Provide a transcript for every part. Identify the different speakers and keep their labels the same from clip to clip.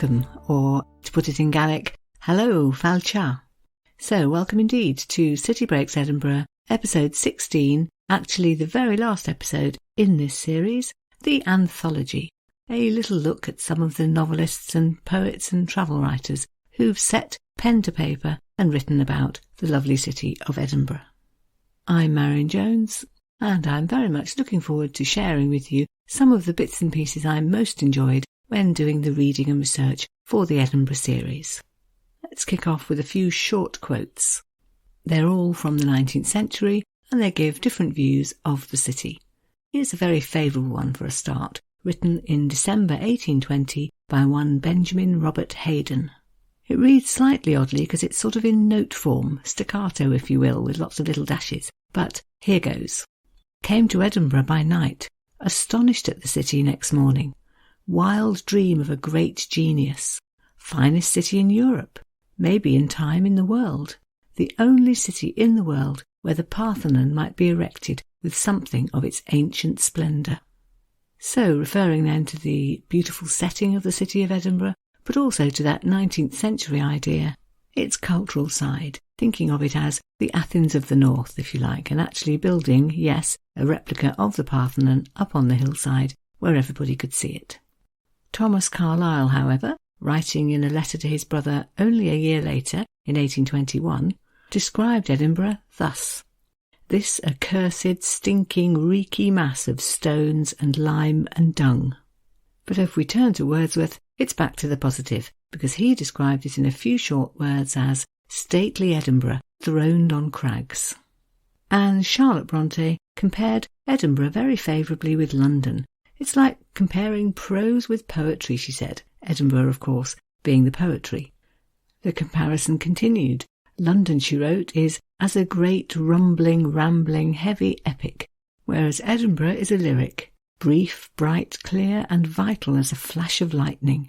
Speaker 1: welcome, or to put it in Gaelic, hello, falcha. So welcome indeed to City Breaks Edinburgh, episode 16, actually the very last episode in this series, the Anthology, a little look at some of the novelists and poets and travel writers who've set pen to paper and written about the lovely city of Edinburgh. I'm Marion Jones, and I'm very much looking forward to sharing with you some of the bits and pieces I most enjoyed when doing the reading and research for the Edinburgh series. Let's kick off with a few short quotes. They're all from the 19th century, and they give different views of the city. Here's a very favourable one for a start, written in December 1820 by one Benjamin Robert Hayden. It reads slightly oddly because it's sort of in note form, staccato if you will, with lots of little dashes. But here goes. Came to Edinburgh by night, astonished at the city next morning. Wild dream of a great genius. Finest city in Europe, maybe in time in the world. The only city in the world where the Parthenon might be erected with something of its ancient splendour. So, referring then to the beautiful setting of the city of Edinburgh, but also to that 19th century idea, its cultural side, thinking of it as the Athens of the North, if you like, and actually building, yes, a replica of the Parthenon up on the hillside where everybody could see it. Thomas Carlyle, however, writing in a letter to his brother only a year later, in 1821, described Edinburgh thus: "This accursed, stinking, reeky mass of stones and lime and dung." But if we turn to Wordsworth, it's back to the positive, because he described it in a few short words as stately Edinburgh throned on crags. And Charlotte Bronte compared Edinburgh very favourably with London. It's like comparing prose with poetry, she said, Edinburgh, of course, being the poetry. The comparison continued. London, she wrote, is as a great, rumbling, rambling, heavy epic, whereas Edinburgh is a lyric, brief, bright, clear, and vital as a flash of lightning.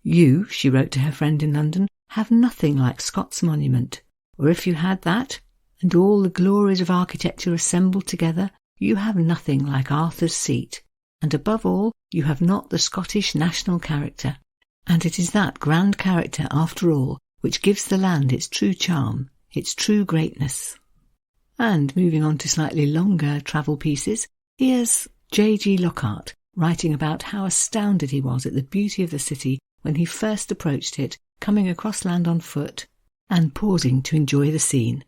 Speaker 1: You, she wrote to her friend in London, have nothing like Scott's Monument, or if you had that, and all the glories of architecture assembled together, you have nothing like Arthur's Seat. And above all, you have not the Scottish national character. And it is that grand character, after all, which gives the land its true charm, its true greatness. And moving on to slightly longer travel pieces, here's J.G. Lockhart writing about how astounded he was at the beauty of the city when he first approached it, coming across land on foot, and pausing to enjoy the scene.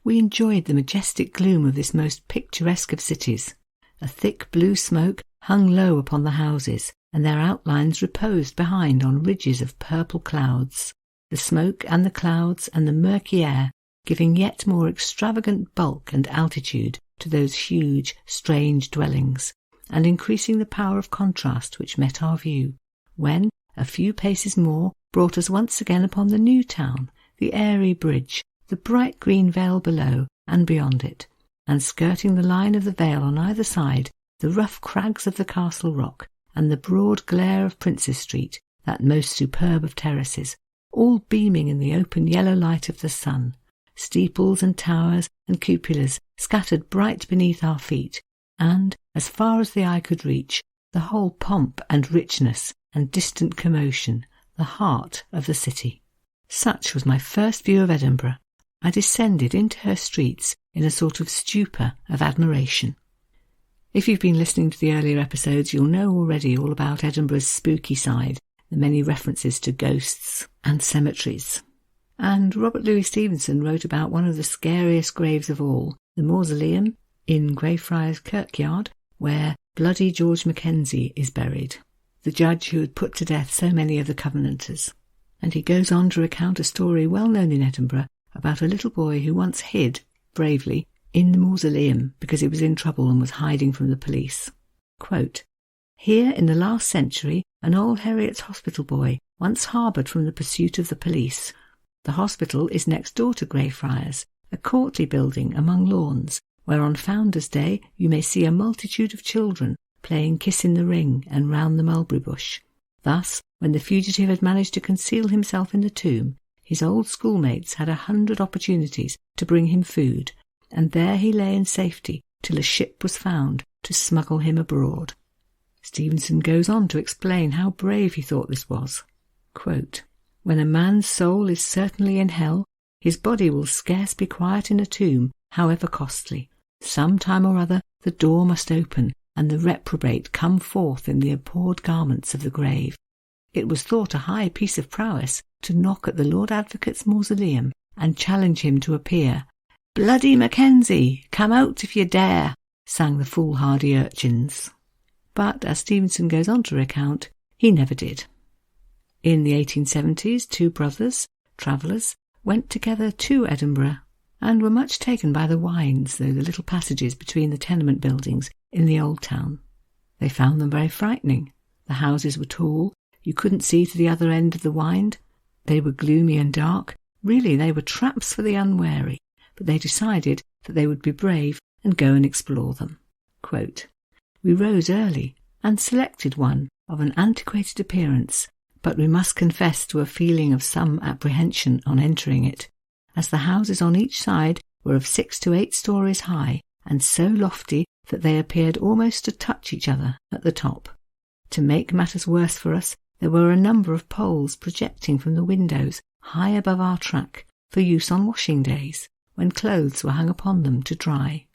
Speaker 1: We enjoyed the majestic gloom of this most picturesque of cities. A thick blue smoke hung low upon the houses, and their outlines reposed behind on ridges of purple clouds, the smoke and the clouds and the murky air giving yet more extravagant bulk and altitude to those huge, strange dwellings, and increasing the power of contrast which met our view, when, a few paces more, brought us once again upon the new town, the airy bridge, the bright green vale below and beyond it, and skirting the line of the vale on either side, the rough crags of the Castle Rock, and the broad glare of Princes Street, that most superb of terraces, all beaming in the open yellow light of the sun, steeples and towers and cupolas scattered bright beneath our feet, and, as far as the eye could reach, the whole pomp and richness and distant commotion, the heart of the city. Such was my first view of Edinburgh. I descended into her streets in a sort of stupor of admiration. If you've been listening to the earlier episodes, you'll know already all about Edinburgh's spooky side, the many references to ghosts and cemeteries. And Robert Louis Stevenson wrote about one of the scariest graves of all, the mausoleum in Greyfriars Kirkyard, where bloody George Mackenzie is buried, the judge who had put to death so many of the Covenanters. And he goes on to recount a story well known in Edinburgh about a little boy who once hid, bravely, in the mausoleum because he was in trouble and was hiding from the police. Quote, "Here in the last century, an old Heriot's hospital boy once harboured from the pursuit of the police. The hospital is next door to Greyfriars, a courtly building among lawns, where on Founder's Day you may see a multitude of children playing kiss in the ring and round the mulberry bush. Thus, when the fugitive had managed to conceal himself in the tomb, his old schoolmates had 100 opportunities to bring him food, and there he lay in safety till a ship was found to smuggle him abroad." Stevenson goes on to explain how brave he thought this was. Quote, "When a man's soul is certainly in hell, his body will scarce be quiet in a tomb, however costly. Some time or other the door must open, and the reprobate come forth in the abhorred garments of the grave. It was thought a high piece of prowess to knock at the Lord Advocate's mausoleum and challenge him to appear. 'Bloody Mackenzie, come out if you dare,' sang the foolhardy urchins." But, as Stevenson goes on to recount, he never did. In the 1870s, two brothers, travellers, went together to Edinburgh and were much taken by the wynds through the little passages between the tenement buildings in the old town. They found them very frightening. The houses were tall, you couldn't see to the other end of the wynd. They were gloomy and dark. Really, they were traps for the unwary, but they decided that they would be brave and go and explore them. Quote, "We rose early and selected one of an antiquated appearance, but we must confess to a feeling of some apprehension on entering it, as the houses on each side were of 6 to 8 stories high, and so lofty that they appeared almost to touch each other at the top. To make matters worse for us, there were a number of poles projecting from the windows high above our track for use on washing days, when clothes were hung upon them to dry.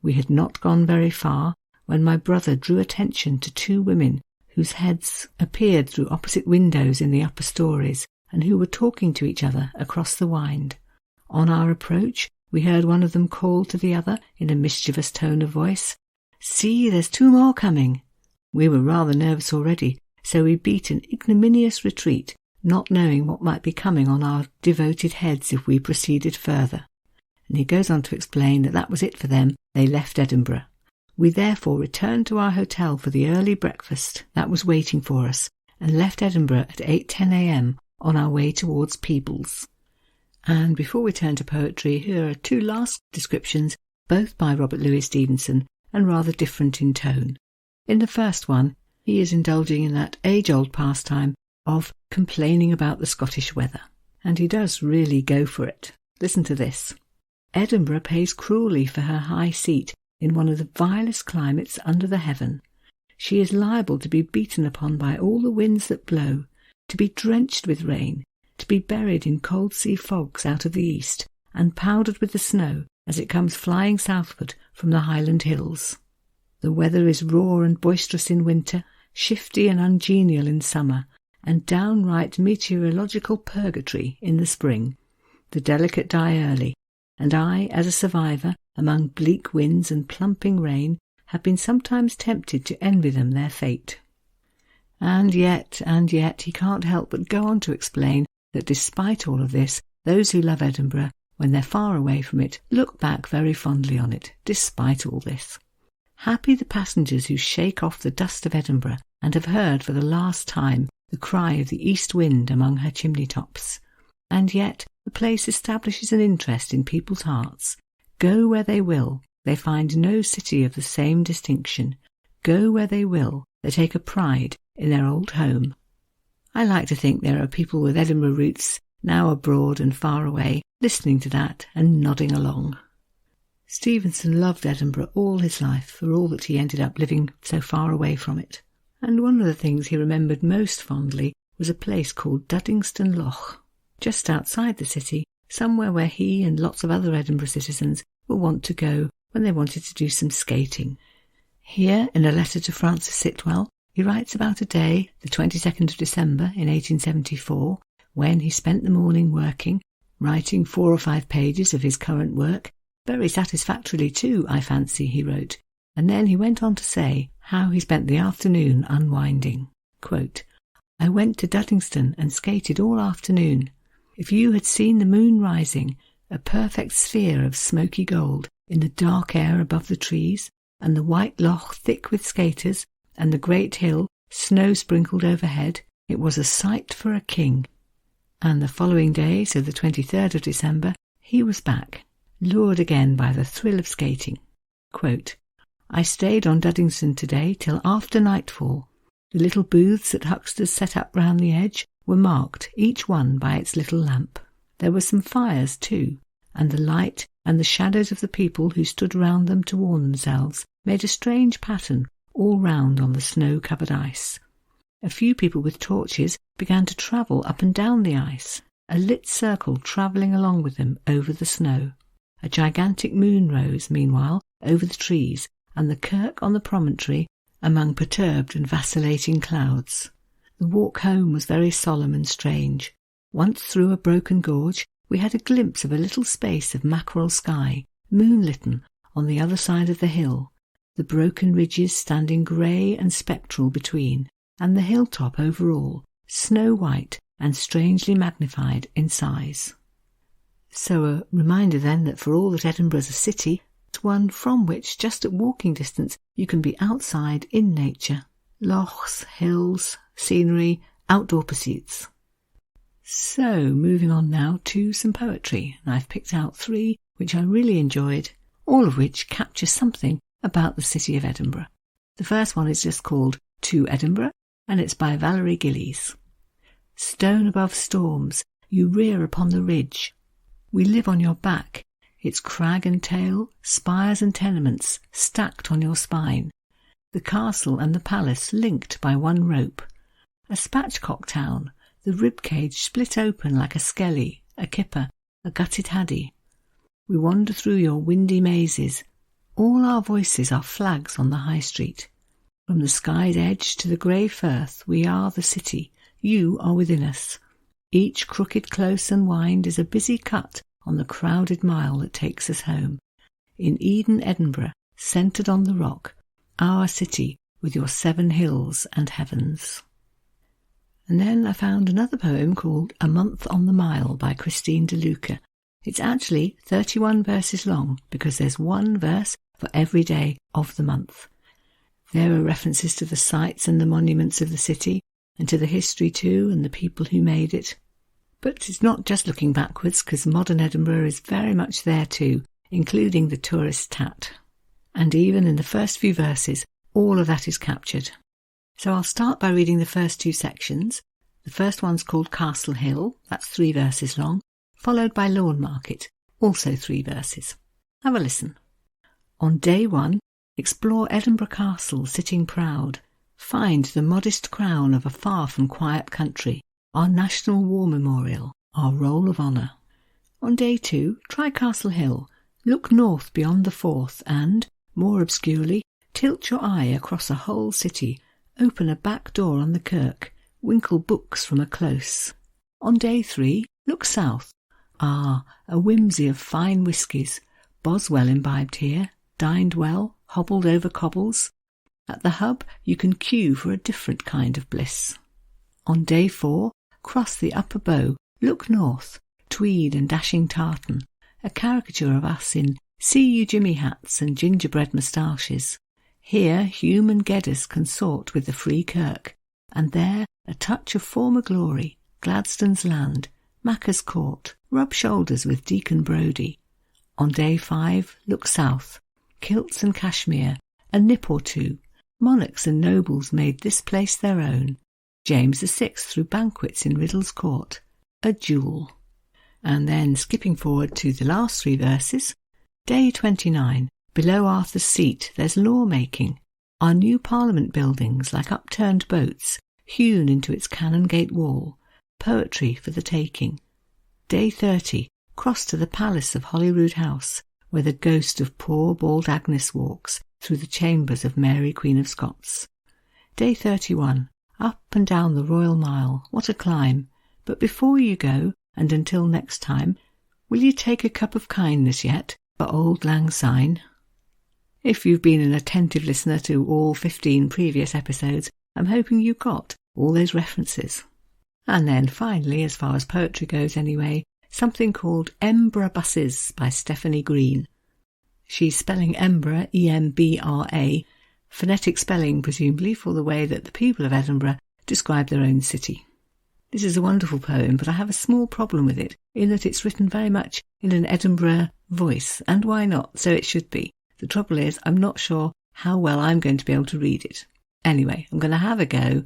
Speaker 1: We had not gone very far when my brother drew attention to 2 women whose heads appeared through opposite windows in the upper stories, and who were talking to each other across the wynd. On our approach, we heard one of them call to the other in a mischievous tone of voice, 'See, there's 2 more coming.' We were rather nervous already, so we beat an ignominious retreat, not knowing what might be coming on our devoted heads if we proceeded further." And he goes on to explain that that was it for them. They left Edinburgh. We therefore returned to our hotel for the early breakfast that was waiting for us, and left Edinburgh at 8:10 a.m. on our way towards Peebles. And before we turn to poetry, here are 2 last descriptions, both by Robert Louis Stevenson, and rather different in tone. In the first one, he is indulging in that age-old pastime of complaining about the Scottish weather. And he does really go for it. Listen to this. "Edinburgh pays cruelly for her high seat in one of the vilest climates under the heaven. She is liable to be beaten upon by all the winds that blow, to be drenched with rain, to be buried in cold sea fogs out of the east, and powdered with the snow as it comes flying southward from the Highland hills. The weather is raw and boisterous in winter, shifty and ungenial in summer, and downright meteorological purgatory in the spring. The delicate die early, and I, as a survivor, among bleak winds and plumping rain, have been sometimes tempted to envy them their fate." And yet, he can't help but go on to explain that despite all of this, those who love Edinburgh, when they're far away from it, look back very fondly on it, despite all this. "Happy the passengers who shake off the dust of Edinburgh and have heard for the last time the cry of the east wind among her chimney-tops. And yet the place establishes an interest in people's hearts. Go where they will, they find no city of the same distinction. Go where they will, they take a pride in their old home." I like to think there are people with Edinburgh roots, now abroad and far away, listening to that and nodding along. Stevenson loved Edinburgh all his life, for all that he ended up living so far away from it. And one of the things he remembered most fondly was a place called Duddingston Loch, just outside the city, somewhere where he and lots of other Edinburgh citizens will want to go when they wanted to do some skating. Here, in a letter to Francis Sitwell, he writes about a day, the 22nd of December in 1874, when he spent the morning working, writing 4 or 5 pages of his current work, very satisfactorily too, I fancy, he wrote, and then he went on to say how he spent the afternoon unwinding. Quote, "I went to Duddingston and skated all afternoon. If you had seen the moon rising, a perfect sphere of smoky gold in the dark air above the trees, and the white loch thick with skaters, and the great hill snow-sprinkled overhead, it was a sight for a king." And the following day, so the 23rd of December, he was back, lured again by the thrill of skating. Quote, "I stayed on Duddingston today till after nightfall. The little booths that hucksters set up round the edge were marked, each one by its little lamp. There were some fires too, and the light and the shadows of the people who stood round them to warm themselves made a strange pattern all round on the snow-covered ice. A few people with torches began to travel up and down the ice, a lit circle travelling along with them over the snow. A gigantic moon rose, meanwhile, over the trees, and the kirk on the promontory among perturbed and vacillating clouds. The walk home was very solemn and strange. Once through a broken gorge, we had a glimpse of a little space of mackerel sky, moonlitten, on the other side of the hill, the broken ridges standing grey and spectral between, and the hilltop over all, snow-white and strangely magnified in size. So a reminder then that for all that Edinburgh is a city, it's one from which, just at walking distance, you can be outside in nature. Lochs, hills, scenery, outdoor pursuits. So, moving on now to some poetry. I've picked out 3 which I really enjoyed, all of which capture something about the city of Edinburgh. The first one is just called To Edinburgh, and it's by Valerie Gillies. Stone above storms, you rear upon the ridge. We live on your back, its crag and tail, spires and tenements stacked on your spine. The castle and the palace linked by one rope. A spatchcock town, the ribcage split open like a skelly, a kipper, a gutted haddie. We wander through your windy mazes. All our voices are flags on the high street. From the sky's edge to the grey firth we are the city, you are within us. Each crooked close and wind is a busy cut on the crowded mile that takes us home. In Eden, Edinburgh, centred on the rock, our city with your 7 hills and heavens. And then I found another poem called A Month on the Mile by Christine de Luca. It's actually 31 verses long because there's 1 verse for every day of the month. There are references to the sights and the monuments of the city, and to the history too, and the people who made it. But it's not just looking backwards, because modern Edinburgh is very much there too, including the tourist tat. And even in the first few verses, all of that is captured. So I'll start by reading the first 2 sections. The first one's called Castle Hill, that's 3 verses long, followed by Lawn Market, also 3 verses. Have a listen. On day 1, explore Edinburgh Castle sitting proud. Find the modest crown of a far from quiet country, our national war memorial, our roll of honour. On day 2, try Castle Hill. Look north beyond the Forth and, more obscurely, tilt your eye across a whole city. Open a back door on the kirk. Winkle books from a close. On day 3, look south. Ah, a whimsy of fine whiskies. Boswell imbibed here, dined well, hobbled over cobbles. At the hub you can queue for a different kind of bliss. On day 4, cross the upper bow, look north. Tweed and dashing tartan. A caricature of us in see you Jimmy hats and gingerbread moustaches. Here Hume and Geddes consort with the Free Kirk, and there a touch of former glory, Gladstone's land, Macker's Court, rub shoulders with Deacon Brodie. On day 5, look south, kilts and cashmere, a nip or 2, monarchs and nobles made this place their own. James VI threw banquets in Riddle's Court, a jewel. And then skipping forward to the last 3 verses, day 29, below Arthur's Seat there's law-making, our new Parliament buildings like upturned boats, hewn into its Canongate wall, poetry for the taking. Day 30, cross to the palace of Holyrood House, where the ghost of poor bald Agnes walks through the chambers of Mary Queen of Scots. Day 31, up and down the Royal Mile, what a climb! But before you go, and until next time, will you take a cup of kindness yet for Auld Lang Syne? If you've been an attentive listener to all 15 previous episodes, I'm hoping you got all those references. And then finally, as far as poetry goes anyway, something called Ember Buses by Stephanie Greene. She's spelling Ember, E-M-B-R-A, phonetic spelling presumably for the way that the people of Edinburgh describe their own city. This is a wonderful poem, but I have a small problem with it, in that it's written very much in an Edinburgh voice, and why not? So it should be. The trouble is, I'm not sure how well I'm going to be able to read it. Anyway, I'm going to have a go.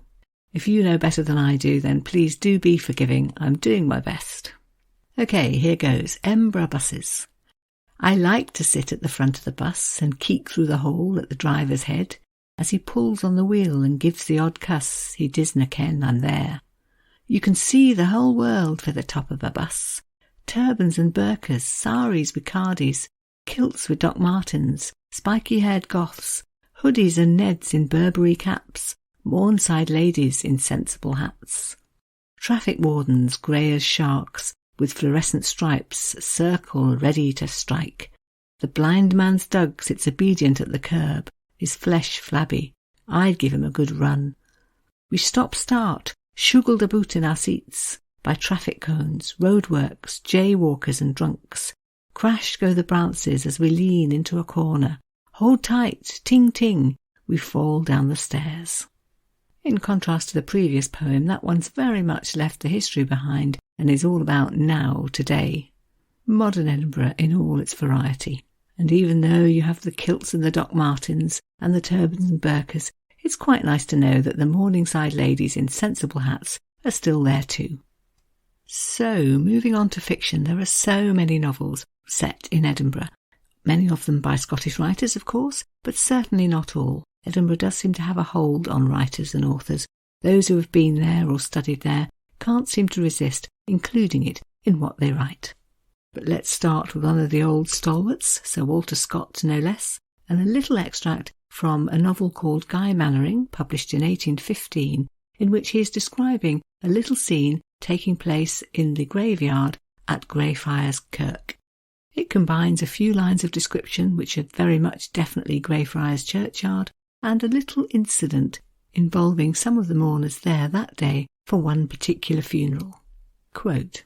Speaker 1: If you know better than I do, then please do be forgiving. I'm doing my best. Okay, here goes. Ember Buses. I like to sit at the front of the bus and keek through the hole at the driver's head. as he pulls on the wheel and gives the odd cuss, he disna ken I'm there. You can see the whole world for the top of a bus. Turbans and burkas, saris with cardis, kilts with Doc Martens, spiky-haired goths, hoodies and neds in Burberry caps, Mornside ladies in sensible hats. Traffic wardens, grey as sharks, with fluorescent stripes, circle ready to strike. The blind man's dug sits obedient at the curb, his flesh flabby. I'd give him a good run. We stop-start, shuggled about in our seats, by traffic cones, roadworks, jaywalkers and drunks. Crash go the brounces as we lean into a corner. Hold tight, ting-ting, we fall down the stairs. In contrast to the previous poem, that one's very much left the history behind and is all about now, today. Modern Edinburgh in all its variety. And even though you have the kilts and the Doc Martens and the turbans and burkas, it's quite nice to know that the Morningside ladies in sensible hats are still there too. So, moving on to fiction, there are so many novels set in Edinburgh. Many of them by Scottish writers, of course, but certainly not all. Edinburgh does seem to have a hold on writers and authors. Those who have been there or studied there can't seem to resist including it in what they write. But let's start with one of the old stalwarts, Sir Walter Scott no less, and a little extract from a novel called Guy Mannering, published in 1815, in which he is describing a little scene taking place in the graveyard at Greyfriars Kirk. It combines a few lines of description which are very much definitely Greyfriars Churchyard, and a little incident involving some of the mourners there that day for one particular funeral. Quote,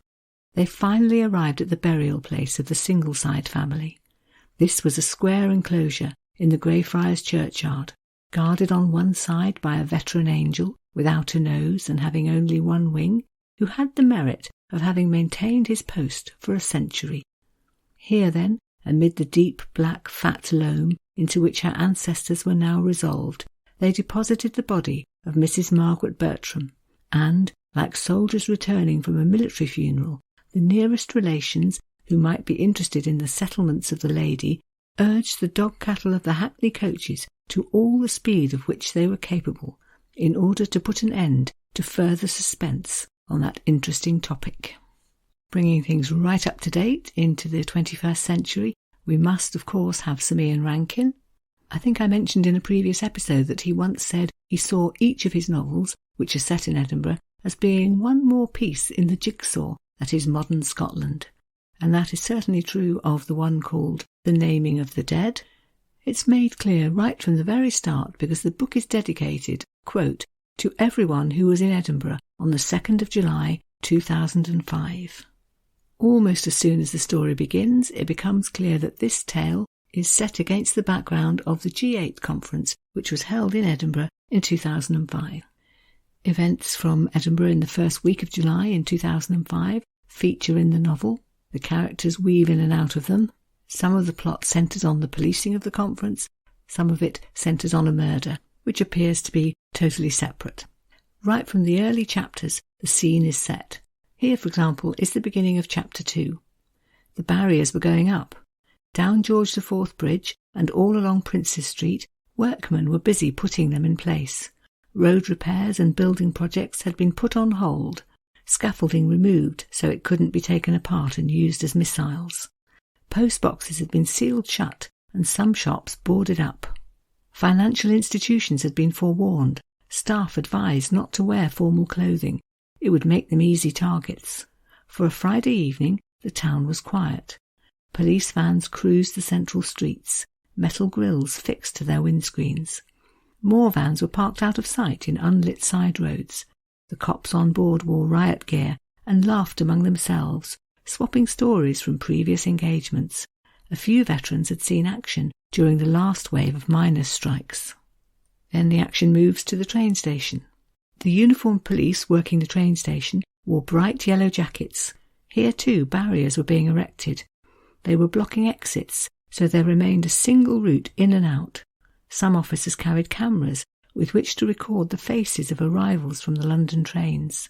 Speaker 1: "They finally arrived at the burial place of the Singleside family. This was a square enclosure in the Greyfriars Churchyard, guarded on one side by a veteran angel without a nose and having only one wing, who had the merit of having maintained his post for a century. Here, then, amid the deep black fat loam into which her ancestors were now resolved, they deposited the body of Mrs. Margaret Bertram, and, like soldiers returning from a military funeral, the nearest relations who might be interested in the settlements of the lady urged the dog-cattle of the hackney coaches to all the speed of which they were capable, in order to put an end to further suspense on that interesting topic." Bringing things right up to date into the 21st century, we must, of course, have Sir Ian Rankin. I think I mentioned in a previous episode that he once said he saw each of his novels, which are set in Edinburgh, as being one more piece in the jigsaw that is modern Scotland. And that is certainly true of the one called The Naming of the Dead. It's made clear right from the very start because the book is dedicated, quote, "to everyone who was in Edinburgh on the 2nd of July 2005. Almost as soon as the story begins, it becomes clear that this tale is set against the background of the G8 conference, which was held in Edinburgh in 2005. Events from Edinburgh in the first week of July in 2005 feature in the novel. The characters weave in and out of them. Some of the plot centres on the policing of the conference, some of it centres on a murder, which appears to be totally separate. Right from the early chapters, the scene is set. Here, for example, is the beginning of Chapter 2. The barriers were going up. Down George IV Bridge and all along Princes Street, workmen were busy putting them in place. Road repairs and building projects had been put on hold, scaffolding removed so it couldn't be taken apart and used as missiles. Post boxes had been sealed shut and some shops boarded up. Financial institutions had been forewarned. Staff advised not to wear formal clothing. It would make them easy targets. For a Friday evening, the town was quiet. Police vans cruised the central streets, metal grills fixed to their windscreens. More vans were parked out of sight in unlit side roads. The cops on board wore riot gear and laughed among themselves, swapping stories from previous engagements. A few veterans had seen action during the last wave of miners' strikes. Then the action moves to the train station. The uniformed police working the train station wore bright yellow jackets. Here too barriers were being erected. They were blocking exits, so there remained a single route in and out. Some officers carried cameras with which to record the faces of arrivals from the London trains.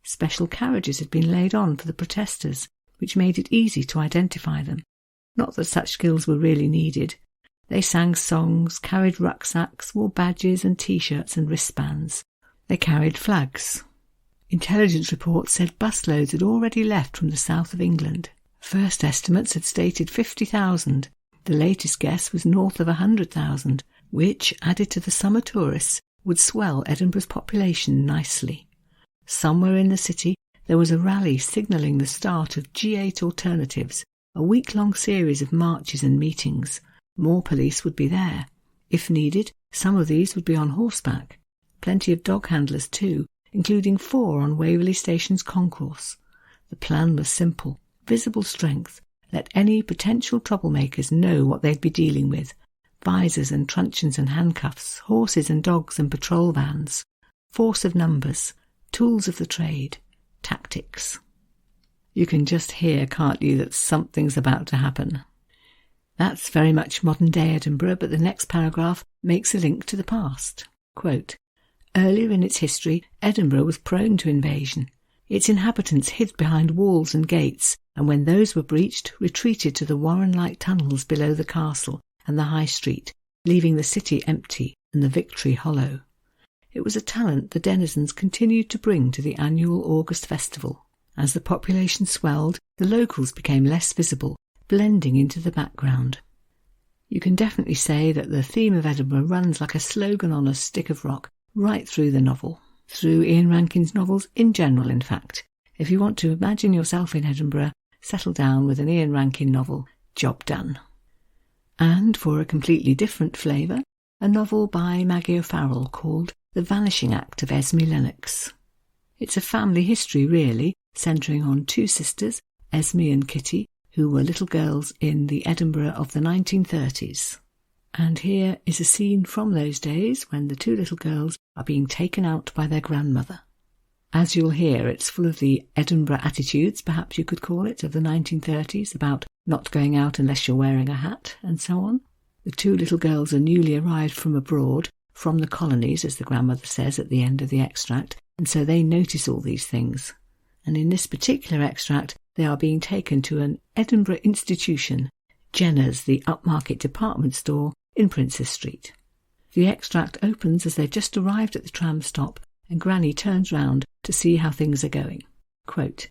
Speaker 1: Special carriages had been laid on for the protesters, which made it easy to identify them. Not that such skills were really needed. They sang songs, carried rucksacks, wore badges and T-shirts and wristbands. They carried flags. Intelligence reports said busloads had already left from the south of England. First estimates had stated 50,000. The latest guess was north of 100,000, which, added to the summer tourists, would swell Edinburgh's population nicely. Somewhere in the city there was a rally signalling the start of G8 Alternatives, a week-long series of marches and meetings. More police would be there. If needed, some of these would be on horseback. Plenty of dog handlers too, including 4 on Waverley Station's concourse. The plan was simple. Visible strength. Let any potential troublemakers know what they'd be dealing with. Visors and truncheons and handcuffs, horses and dogs and patrol vans. Force of numbers. Tools of the trade. Tactics. You can just hear, can't you, that something's about to happen. That's very much modern-day Edinburgh, but the next paragraph makes a link to the past. Quote, earlier in its history, Edinburgh was prone to invasion. Its inhabitants hid behind walls and gates, and when those were breached, retreated to the warren-like tunnels below the castle and the High Street, leaving the city empty and the Victory hollow. It was a talent the denizens continued to bring to the annual August festival. As the population swelled, the locals became less visible, blending into the background. You can definitely say that the theme of Edinburgh runs like a slogan on a stick of rock right through the novel, through Ian Rankin's novels in general, in fact. If you want to imagine yourself in Edinburgh, settle down with an Ian Rankin novel, job done. And for a completely different flavour, a novel by Maggie O'Farrell called The Vanishing Act of Esme Lennox. It's a family history, really, centring on 2 sisters, Esme and Kitty, who were little girls in the Edinburgh of the 1930s. And here is a scene from those days when the 2 little girls are being taken out by their grandmother. As you'll hear, it's full of the Edinburgh attitudes, perhaps you could call it, of the 1930s, about not going out unless you're wearing a hat, and so on. The 2 little girls are newly arrived from abroad, from the colonies, as the grandmother says at the end of the extract, and so they notice all these things. And in this particular extract, they are being taken to an Edinburgh institution, Jenner's, the upmarket department store in Princes Street. The extract opens as they've just arrived at the tram stop, and Granny turns round to see how things are going. Quote,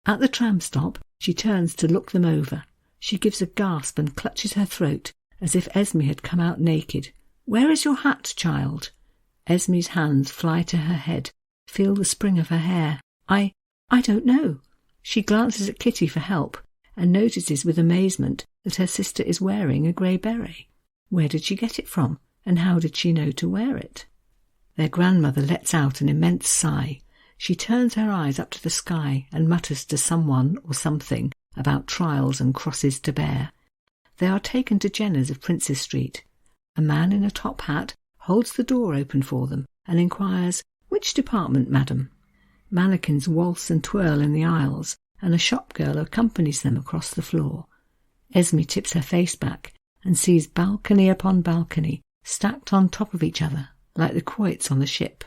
Speaker 1: at the tram stop, she turns to look them over. She gives a gasp and clutches her throat, as if Esme had come out naked. Where is your hat, child? Esme's hands fly to her head, feel the spring of her hair. I don't know. She glances at Kitty for help, and notices with amazement that her sister is wearing a grey beret. Where did she get it from, and how did she know to wear it? Their grandmother lets out an immense sigh. She turns her eyes up to the sky and mutters to someone or something about trials and crosses to bear. They are taken to Jenner's of Princes Street. A man in a top hat holds the door open for them and inquires, "Which department, madam?" Mannequins waltz and twirl in the aisles, and a shop girl accompanies them across the floor. Esme tips her face back and sees balcony upon balcony stacked on top of each other, like the quoits on the ship.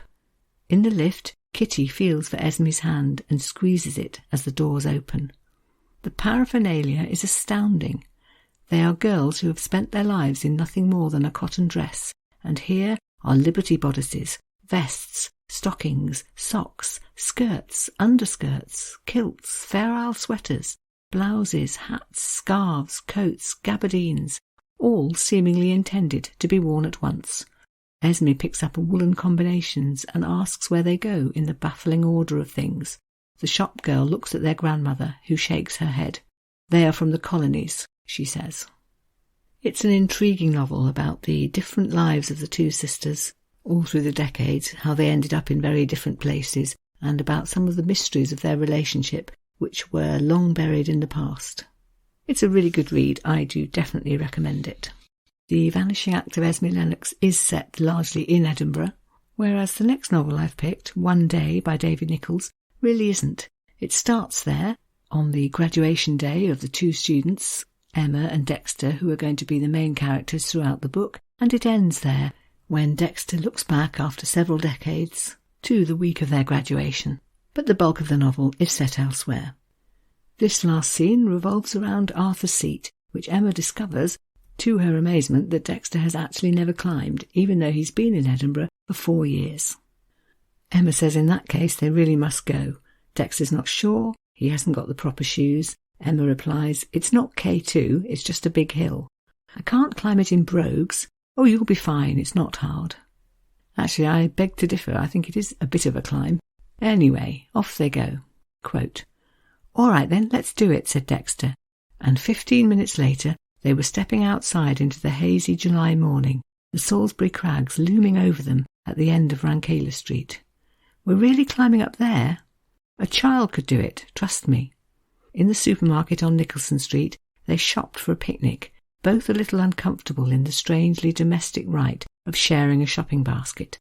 Speaker 1: In the lift, Kitty feels for Esme's hand and squeezes it as the doors open. The paraphernalia is astounding. They are girls who have spent their lives in nothing more than a cotton dress, and here are Liberty bodices, vests, stockings, socks, skirts, underskirts, kilts, Fair Isle sweaters, blouses, hats, scarves, coats, gabardines, all seemingly intended to be worn at once. Esme picks up a woolen combinations and asks where they go in the baffling order of things. The shop girl looks at their grandmother, who shakes her head. They are from the colonies, she says. It's an intriguing novel about the different lives of the 2 sisters, all through the decades, how they ended up in very different places, and about some of the mysteries of their relationship, which were long buried in the past. It's a really good read. I do definitely recommend it. The Vanishing Act of Esme Lennox is set largely in Edinburgh, whereas the next novel I've picked, One Day by David Nicholls, really isn't. It starts there, on the graduation day of the 2 students, Emma and Dexter, who are going to be the main characters throughout the book, and it ends there, when Dexter looks back after several decades to the week of their graduation. But the bulk of the novel is set elsewhere. This last scene revolves around Arthur's Seat, which Emma discovers to her amazement that Dexter has actually never climbed, even though he's been in Edinburgh for 4 years. Emma says in that case they really must go. Dexter's not sure, he hasn't got the proper shoes. Emma replies, "It's not K2, it's just a big hill. I can't climb it in brogues." "Oh, you'll be fine, it's not hard." Actually, I beg to differ, I think it is a bit of a climb. Anyway, off they go. Quote, "All right then, let's do it," said Dexter. And 15 minutes later, they were stepping outside into the hazy July morning, the Salisbury Crags looming over them at the end of Rankeillor Street. "We're really climbing up there? A child could do it, trust me." In the supermarket on Nicholson Street, they shopped for a picnic, both a little uncomfortable in the strangely domestic rite of sharing a shopping basket,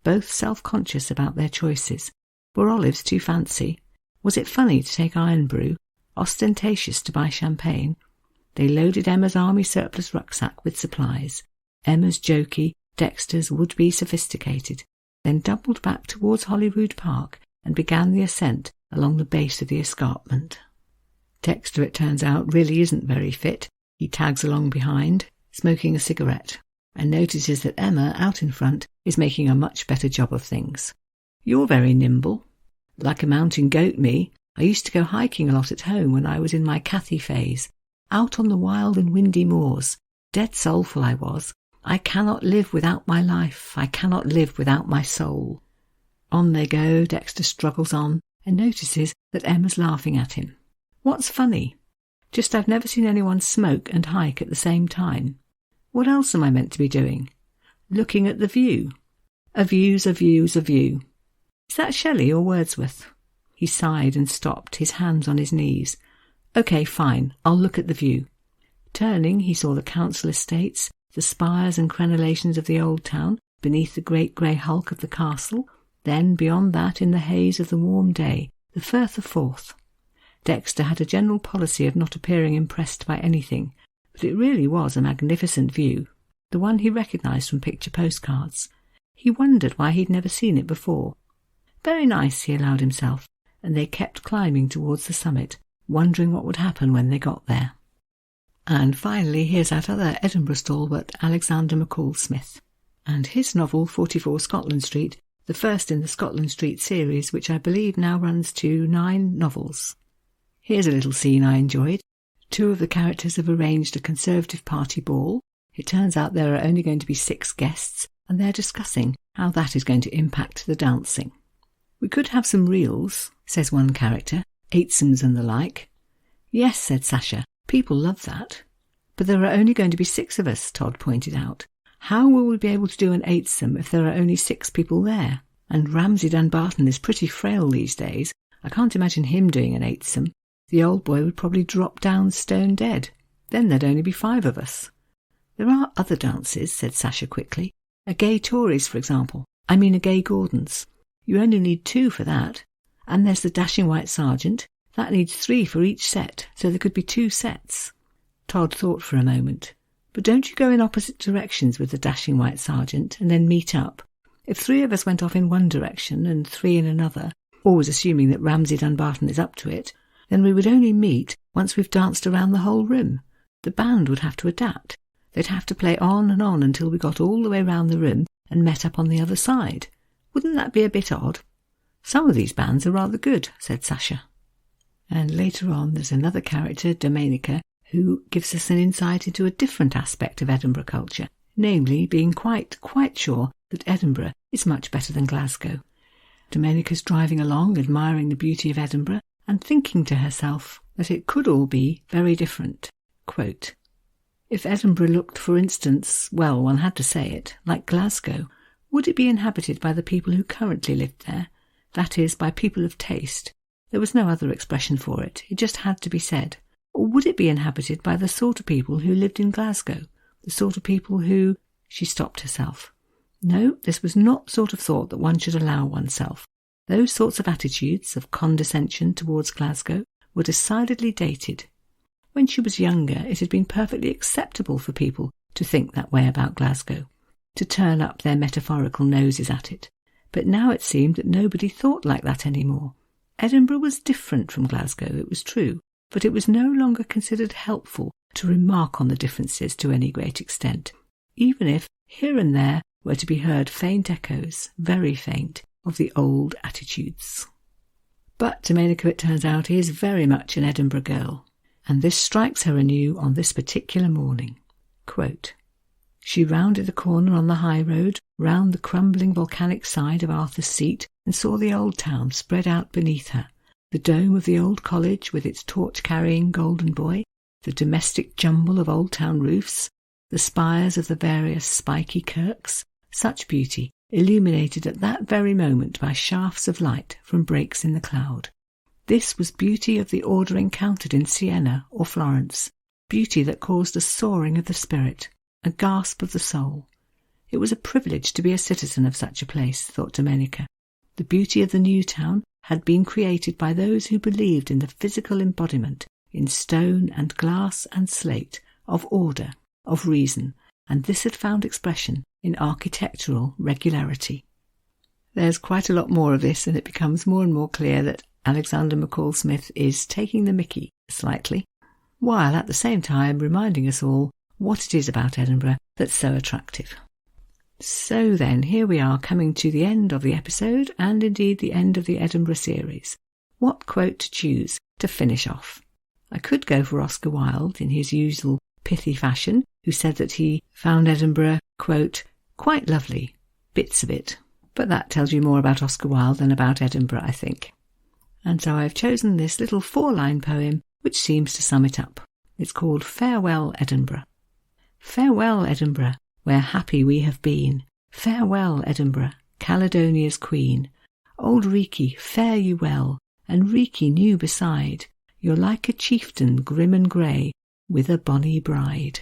Speaker 1: both self-conscious about their choices. Were olives too fancy? Was it funny to take iron brew? Ostentatious to buy champagne? They loaded Emma's army surplus rucksack with supplies, Emma's jokey, Dexter's would-be sophisticated, then doubled back towards Holyrood Park and began the ascent along the base of the escarpment. Dexter, it turns out, really isn't very fit. He tags along behind, smoking a cigarette, and notices that Emma, out in front, is making a much better job of things. "You're very nimble." "Like a mountain goat, me. I used to go hiking a lot at home when I was in my Cathy phase. Out on the wild and windy moors. Dead soulful I was. I cannot live without my life. I cannot live without my soul." On they go. Dexter struggles on and notices that Emma's laughing at him. "What's funny?" "Just I've never seen anyone smoke and hike at the same time." "What else am I meant to be doing?" "Looking at the view." "A view's a view's a view." Is that Shelley or Wordsworth? He sighed and stopped, his hands on his knees. "OK, fine, I'll look at the view." Turning, he saw the council estates, the spires and crenellations of the old town, beneath the great grey hulk of the castle, then, beyond that, in the haze of the warm day, the Firth of Forth. Dexter had a general policy of not appearing impressed by anything, but it really was a magnificent view, the one he recognised from picture postcards. He wondered why he'd never seen it before. Very nice, he allowed himself, and they kept climbing towards the summit, wondering what would happen when they got there. And finally, here's that other Edinburgh stalwart, Alexander McCall Smith, and his novel 44 Scotland Street, the first in the Scotland Street series, which I believe now runs to 9 novels. Here's a little scene I enjoyed. 2 of the characters have arranged a Conservative Party ball. It turns out there are only going to be 6 guests, and they're discussing how that is going to impact the dancing. "We could have some reels," says one character, "eightsomes and the like." "Yes," said Sasha, "people love that." "But there are only going to be 6 of us," Todd pointed out. "How will we be able to do an eightsome if there are only 6 people there? And Ramsay Dunbarton is pretty frail these days. I can't imagine him doing an eightsome. The old boy would probably drop down stone dead. Then there'd only be 5 of us." "There are other dances," said Sasha quickly. "A gay Tories, for example. I mean a gay Gordon's. You only need 2 for that. And there's the Dashing White Sergeant. That needs 3 for each set, so there could be 2 sets. Todd thought for a moment. "But don't you go in opposite directions with the Dashing White Sergeant and then meet up? If 3 of us went off in one direction and 3 in another, always assuming that Ramsay Dunbarton is up to it, then we would only meet once we've danced around the whole room. The band would have to adapt. They'd have to play on and on until we got all the way round the room and met up on the other side. Wouldn't that be a bit odd?" "Some of these bands are rather good," said Sasha. And later on there's another character, Domenica, who gives us an insight into a different aspect of Edinburgh culture, namely being quite sure that Edinburgh is much better than Glasgow. Domenica's driving along, admiring the beauty of Edinburgh, and thinking to herself that it could all be very different. Quote, "If Edinburgh looked, for instance, well, one had to say it, like Glasgow, would it be inhabited by the people who currently lived there? That is, by people of taste. There was no other expression for it. It just had to be said. Or would it be inhabited by the sort of people who lived in Glasgow? The sort of people who—" She stopped herself. No, this was not the sort of thought that one should allow oneself. Those sorts of attitudes of condescension towards Glasgow were decidedly dated. When she was younger, it had been perfectly acceptable for people to think that way about Glasgow, to turn up their metaphorical noses at it. But now it seemed that nobody thought like that any more. Edinburgh was different from Glasgow, it was true, but it was no longer considered helpful to remark on the differences to any great extent, even if here and there were to be heard faint echoes, very faint, of the old attitudes. But Domenica, it turns out, is very much an Edinburgh girl, and this strikes her anew on this particular morning. Quote, "She rounded the corner on the high road, round the crumbling volcanic side of Arthur's Seat, and saw the old town spread out beneath her, the dome of the old college with its torch-carrying golden boy, the domestic jumble of old town roofs, the spires of the various spiky kirks, such beauty, illuminated at that very moment by shafts of light from breaks in the cloud. This was beauty of the order encountered in Siena or Florence, beauty that caused a soaring of the spirit, a gasp of the soul. It was a privilege to be a citizen of such a place, thought Domenica. The beauty of the new town had been created by those who believed in the physical embodiment, in stone and glass and slate, of order, of reason, and this had found expression in architectural regularity." There's quite a lot more of this, and it becomes more and more clear that Alexander McCall Smith is taking the mickey slightly, while at the same time reminding us all what it is about Edinburgh that's so attractive. So then, here we are coming to the end of the episode, and indeed the end of the Edinburgh series. What quote to choose to finish off? I could go for Oscar Wilde in his usual pithy fashion, who said that he found Edinburgh, quote, "quite lovely, bits of it." But that tells you more about Oscar Wilde than about Edinburgh, I think. And so I've chosen this little 4-line poem which seems to sum it up. It's called Farewell, Edinburgh. Farewell, Edinburgh, where happy we have been. Farewell, Edinburgh, Caledonia's queen. Old Riki, fare you well, and Riki new beside. You're like a chieftain grim and grey, with a bonny bride.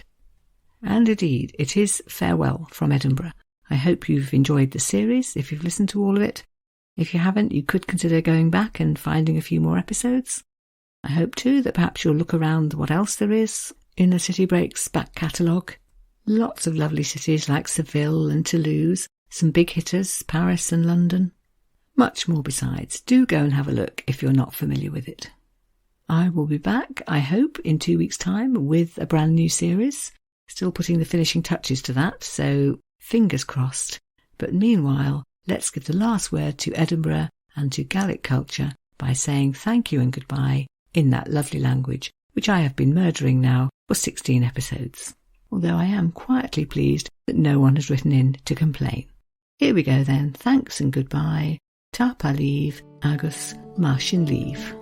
Speaker 1: And indeed, it is farewell from Edinburgh. I hope you've enjoyed the series, if you've listened to all of it. If you haven't, you could consider going back and finding a few more episodes. I hope too that perhaps you'll look around what else there is in the City Breaks back catalogue. Lots of lovely cities like Seville and Toulouse, some big hitters, Paris and London. Much more besides. Do go and have a look if you're not familiar with it. I will be back, I hope, in 2 weeks' time with a brand new series. Still putting the finishing touches to that, so fingers crossed. But meanwhile, let's give the last word to Edinburgh and to Gaelic culture by saying thank you and goodbye in that lovely language, which I have been murdering now for 16 episodes. Although I am quietly pleased that no one has written in to complain. Here we go then. Thanks and goodbye. Ta paliv agus Martian leave.